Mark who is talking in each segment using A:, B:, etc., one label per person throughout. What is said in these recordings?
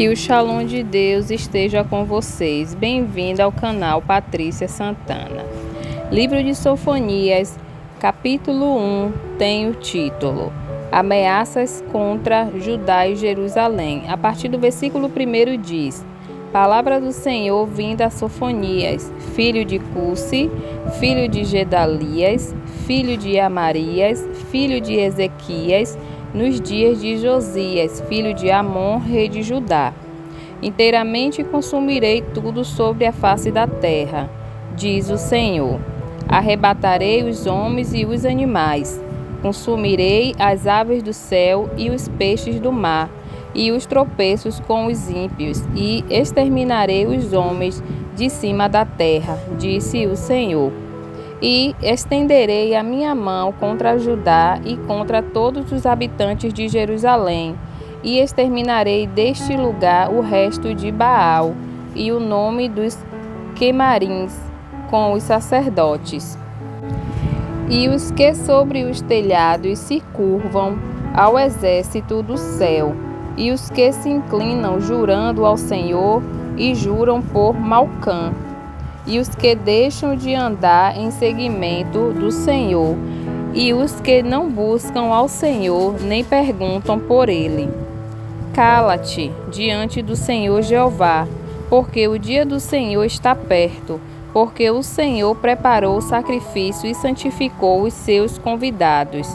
A: Que o Shalom de Deus esteja com vocês. Bem-vindo ao canal Patrícia Santana. Livro de Sofonias, capítulo 1, tem o título Ameaças contra Judá e Jerusalém. A partir do versículo 1 diz: Palavra do Senhor vinda a Sofonias, filho de Cusi, filho de Gedalias, filho de Amarias, filho de Ezequias, nos dias de Josias, filho de Amon, rei de Judá. Inteiramente consumirei tudo sobre a face da terra, diz o Senhor. Arrebatarei os homens e os animais, consumirei as aves do céu e os peixes do mar, e os tropeços com os ímpios, e exterminarei os homens de cima da terra, disse o Senhor. E estenderei a minha mão contra Judá e contra todos os habitantes de Jerusalém, e exterminarei deste lugar o resto de Baal e o nome dos quemarins com os sacerdotes. E os que sobre os telhados se curvam ao exército do céu, e os que se inclinam jurando ao Senhor e juram por Malcã, e os que deixam de andar em seguimento do Senhor, e os que não buscam ao Senhor nem perguntam por ele. Cala-te diante do Senhor Jeová, porque o dia do Senhor está perto, porque o Senhor preparou o sacrifício e santificou os seus convidados.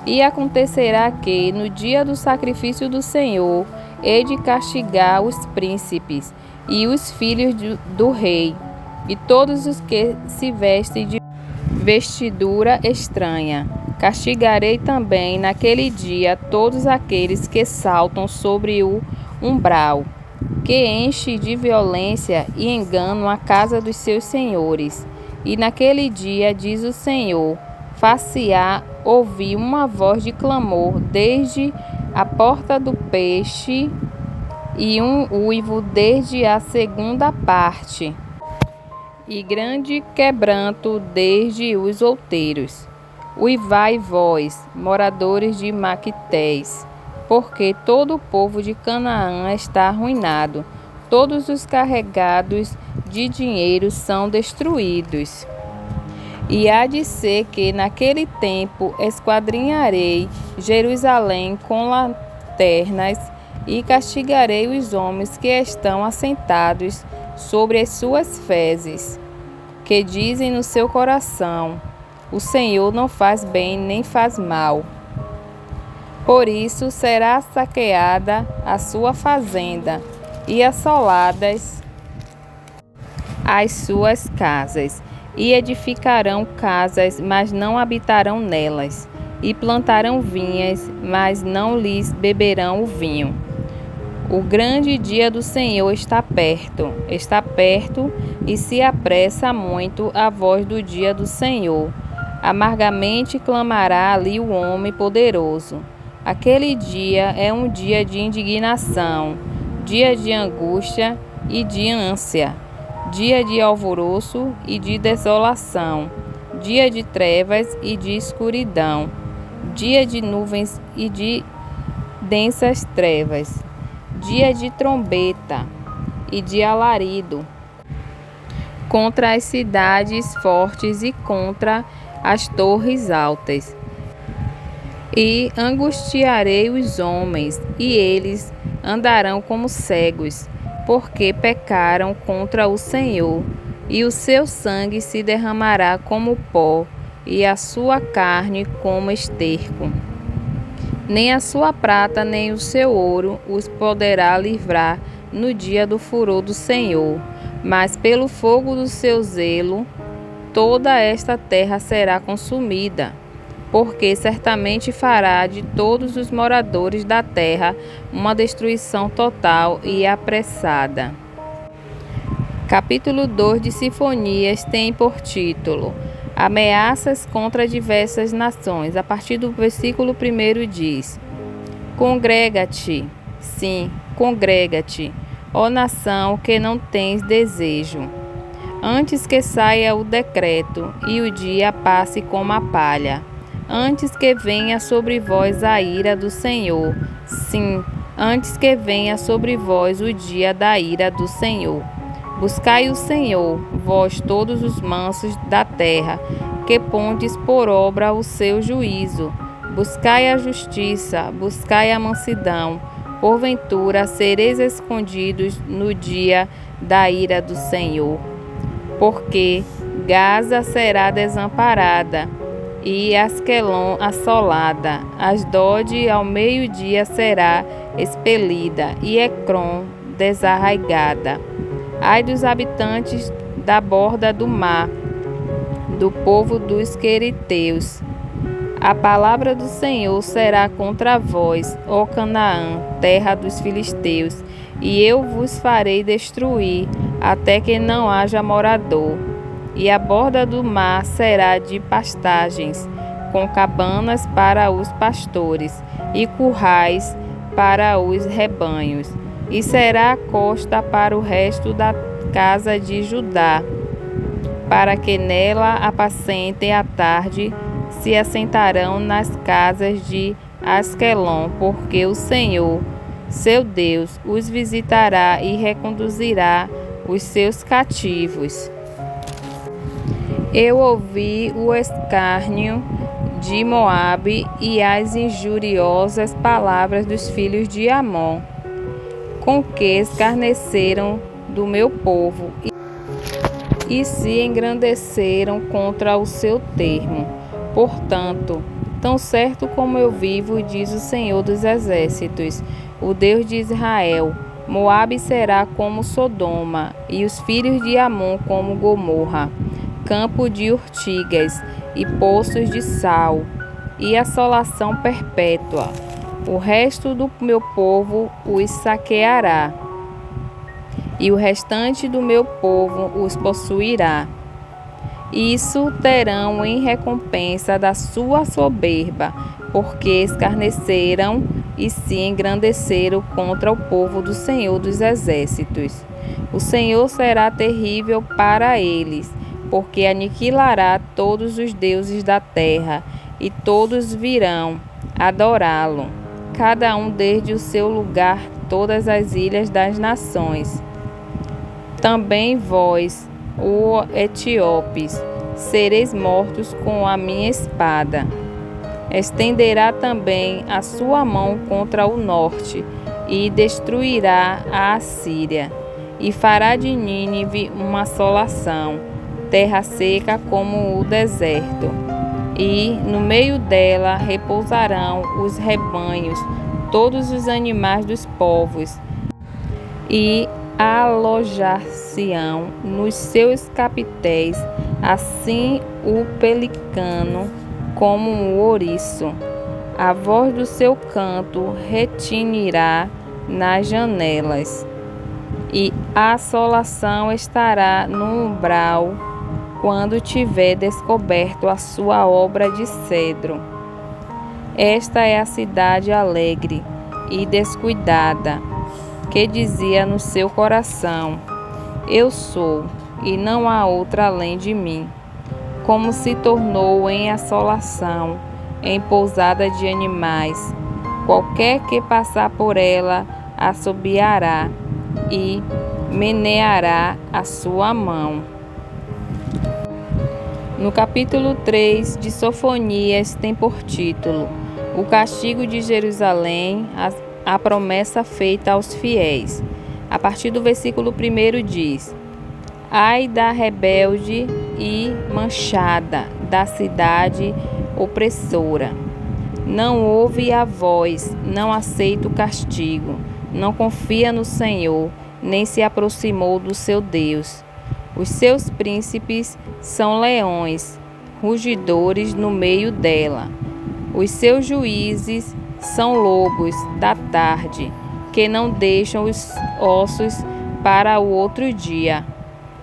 A: E acontecerá que, no dia do sacrifício do Senhor, hei de castigar os príncipes e os filhos do rei, e todos os que se vestem de vestidura estranha. Castigarei também naquele dia todos aqueles que saltam sobre o umbral, que enche de violência e engano a casa dos seus senhores. E naquele dia, diz o Senhor, far-se-á ouvir uma voz de clamor desde a porta do peixe e um uivo desde a segunda parte, e grande quebranto desde os outeiros. Uivai vós, moradores de Maquetés, porque todo o povo de Canaã está arruinado, todos os carregados de dinheiro são destruídos. E há de ser que naquele tempo esquadrinharei Jerusalém com lanternas e castigarei os homens que estão assentados sobre as suas fezes, que dizem no seu coração: o Senhor não faz bem nem faz mal. Por isso será saqueada a sua fazenda e assoladas as suas casas, e edificarão casas, mas não habitarão nelas, e plantarão vinhas, mas não lhes beberão o vinho. O grande dia do Senhor está perto, e se apressa muito a voz do dia do Senhor. Amargamente clamará ali o homem poderoso. Aquele dia é um dia de indignação, dia de angústia e de ânsia, dia de alvoroço e de desolação, dia de trevas e de escuridão, dia de nuvens e de densas trevas, dia de trombeta e de alarido contra as cidades fortes e contra as torres altas. E angustiarei os homens, e eles andarão como cegos, porque pecaram contra o Senhor, e o seu sangue se derramará como pó, e a sua carne como esterco. Nem a sua prata nem o seu ouro os poderá livrar no dia do furor do Senhor, mas pelo fogo do seu zelo toda esta terra será consumida, porque certamente fará de todos os moradores da terra uma destruição total e apressada. Capítulo 2 de Sofonias tem por título Ameaças contra diversas nações. A partir do versículo 1 diz: Congrega-te, sim, congrega-te, ó nação que não tens desejo, antes que saia o decreto e o dia passe como a palha, antes que venha sobre vós a ira do Senhor, sim, antes que venha sobre vós o dia da ira do Senhor. Buscai o Senhor, vós todos os mansos da terra, que pondes por obra o seu juízo. Buscai a justiça, buscai a mansidão, porventura sereis escondidos no dia da ira do Senhor. Porque Gaza será desamparada e Asquelon assolada, Asdod ao meio-dia será expelida e Ecrom desarraigada. Ai dos habitantes da borda do mar, do povo dos queriteus. A palavra do Senhor será contra vós, ó Canaã, terra dos filisteus, e eu vos farei destruir, até que não haja morador. E a borda do mar será de pastagens, com cabanas para os pastores, e currais para os rebanhos. E será a costa para o resto da casa de Judá, para que nela apacentem à tarde, se assentarão nas casas de Asquelon, porque o Senhor, seu Deus, os visitará e reconduzirá os seus cativos. Eu ouvi o escárnio de Moabe e as injuriosas palavras dos filhos de Amon, com que escarneceram do meu povo e se engrandeceram contra o seu termo. Portanto, tão certo como eu vivo, diz o Senhor dos Exércitos, o Deus de Israel, Moabe será como Sodoma, e os filhos de Amon como Gomorra, campo de urtigas e poços de sal, e assolação perpétua. O resto do meu povo os saqueará, e o restante do meu povo os possuirá. Isso terão em recompensa da sua soberba, porque escarneceram e se engrandeceram contra o povo do Senhor dos Exércitos. O Senhor será terrível para eles, porque aniquilará todos os deuses da terra, e todos virão adorá-lo, cada um desde o seu lugar, todas as ilhas das nações. Também vós, ó etíopes, sereis mortos com a minha espada. Estenderá também a sua mão contra o norte, e destruirá a Assíria, e fará de Nínive uma assolação, terra seca como o deserto. E no meio dela repousarão os rebanhos, todos os animais dos povos, e alojar-se-ão nos seus capitéis, assim o pelicano como o ouriço. A voz do seu canto retinirá nas janelas, e a assolação estará no umbral, quando tiver descoberto a sua obra de cedro. Esta é a cidade alegre e descuidada, que dizia no seu coração: eu sou, e não há outra além de mim. Como se tornou em assolação, em pousada de animais. Qualquer que passar por ela assobiará e meneará a sua mão. No capítulo 3 de Sofonias tem por título: O castigo de Jerusalém, a promessa feita aos fiéis. A partir do versículo 1 diz: Ai da rebelde e manchada, da cidade opressora. Não ouve a voz, não aceita o castigo, não confia no Senhor, nem se aproximou do seu Deus. Os seus príncipes são leões, rugidores no meio dela. Os seus juízes são lobos da tarde, que não deixam os ossos para o outro dia.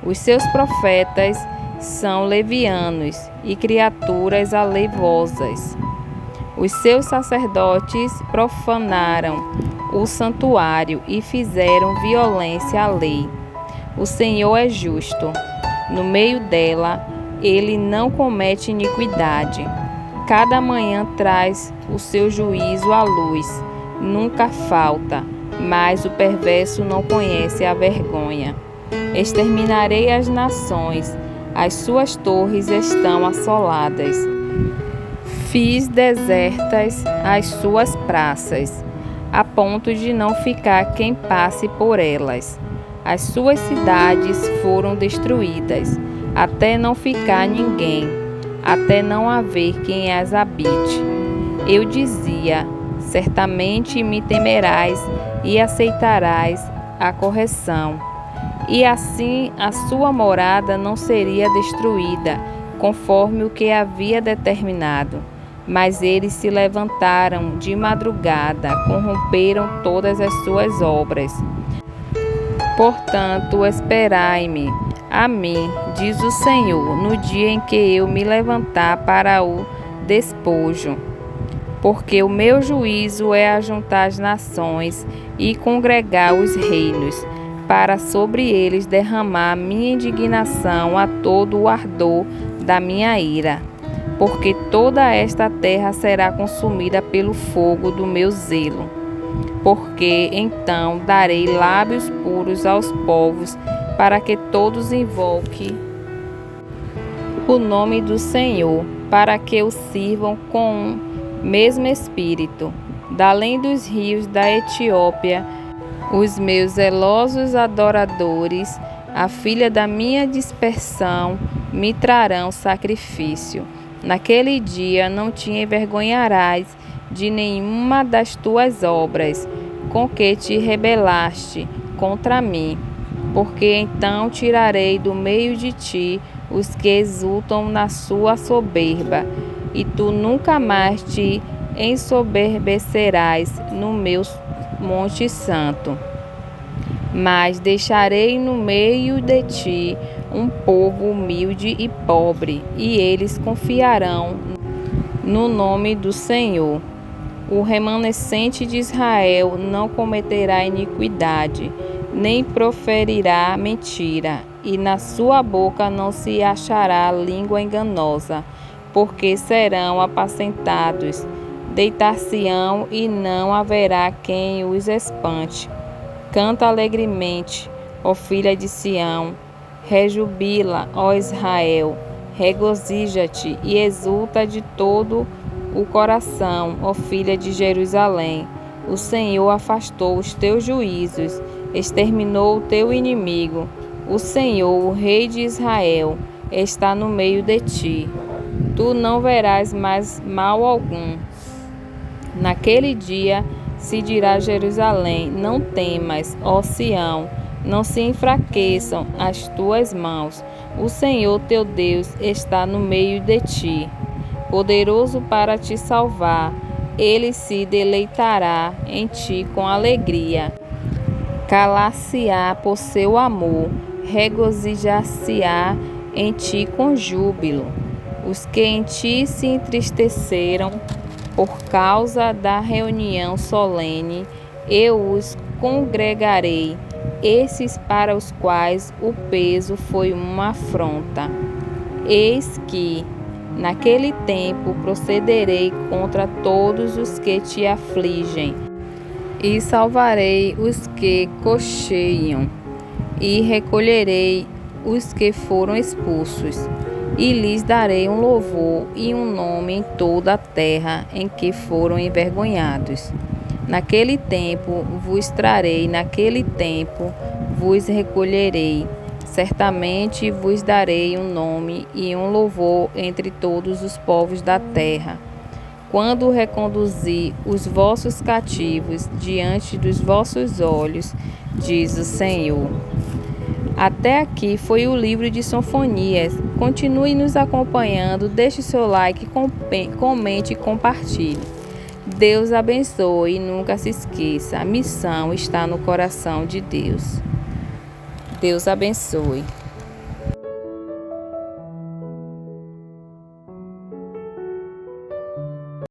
A: Os seus profetas são levianos e criaturas aleivosas. Os seus sacerdotes profanaram o santuário e fizeram violência à lei. O Senhor é justo. No meio dela, ele não comete iniquidade. Cada manhã traz o seu juízo à luz. Nunca falta. mas o perverso não conhece a vergonha. Exterminarei as nações, as suas torres estão assoladas. Fiz desertas as suas praças, a ponto de não ficar quem passe por elas. As suas cidades foram destruídas, até não ficar ninguém, até não haver quem as habite. Eu dizia: certamente me temerás e aceitarás a correção. E assim a sua morada não seria destruída, conforme o que havia determinado. Mas eles se levantaram de madrugada, corromperam todas as suas obras. Portanto, esperai-me, a mim, diz o Senhor, no dia em que eu me levantar para o despojo. Porque o meu juízo é ajuntar as nações e congregar os reinos, para sobre eles derramar minha indignação a todo o ardor da minha ira. Porque toda esta terra será consumida pelo fogo do meu zelo. Porque então darei lábios puros aos povos, para que todos invoquem o nome do Senhor, para que o sirvam com o mesmo espírito. Da além dos rios da Etiópia, os meus zelosos adoradores, a filha da minha dispersão, me trarão sacrifício. Naquele dia não te envergonharás de nenhuma das tuas obras, com que te rebelaste contra mim. Porque então tirarei do meio de ti os que exultam na sua soberba, e tu nunca mais te ensoberbecerás no meu monte santo. Mas deixarei no meio de ti um povo humilde e pobre, e eles confiarão no nome do Senhor. O remanescente de Israel não cometerá iniquidade, nem proferirá mentira, e na sua boca não se achará língua enganosa, porque serão apacentados, deitar-se-ão e não haverá quem os espante. Canta alegremente, ó filha de Sião, rejubila, ó Israel, regozija-te e exulta de todo o coração, ó filha de Jerusalém. O Senhor afastou os teus juízos, exterminou o teu inimigo. O Senhor, o Rei de Israel, está no meio de ti. Tu não verás mais mal algum. Naquele dia se dirá a Jerusalém: não temas, ó Sião, não se enfraqueçam as tuas mãos. O Senhor teu Deus está no meio de ti, poderoso para te salvar. Ele se deleitará em ti com alegria. Calar-se-á por seu amor, regozijar-se-á em ti com júbilo. Os que em ti se entristeceram por causa da reunião solene, eu os congregarei, esses para os quais o peso foi uma afronta. Eis que, naquele tempo, procederei contra todos os que te afligem, e salvarei os que cocheiam, e recolherei os que foram expulsos, e lhes darei um louvor e um nome em toda a terra em que foram envergonhados. Naquele tempo vos trarei, naquele tempo vos recolherei. Certamente vos darei um nome e um louvor entre todos os povos da terra. Quando reconduzir os vossos cativos diante dos vossos olhos, diz o Senhor. Até aqui foi o livro de Sofonias. Continue nos acompanhando, deixe seu like, comente e compartilhe. Deus abençoe e nunca se esqueça, a missão está no coração de Deus. Deus abençoe.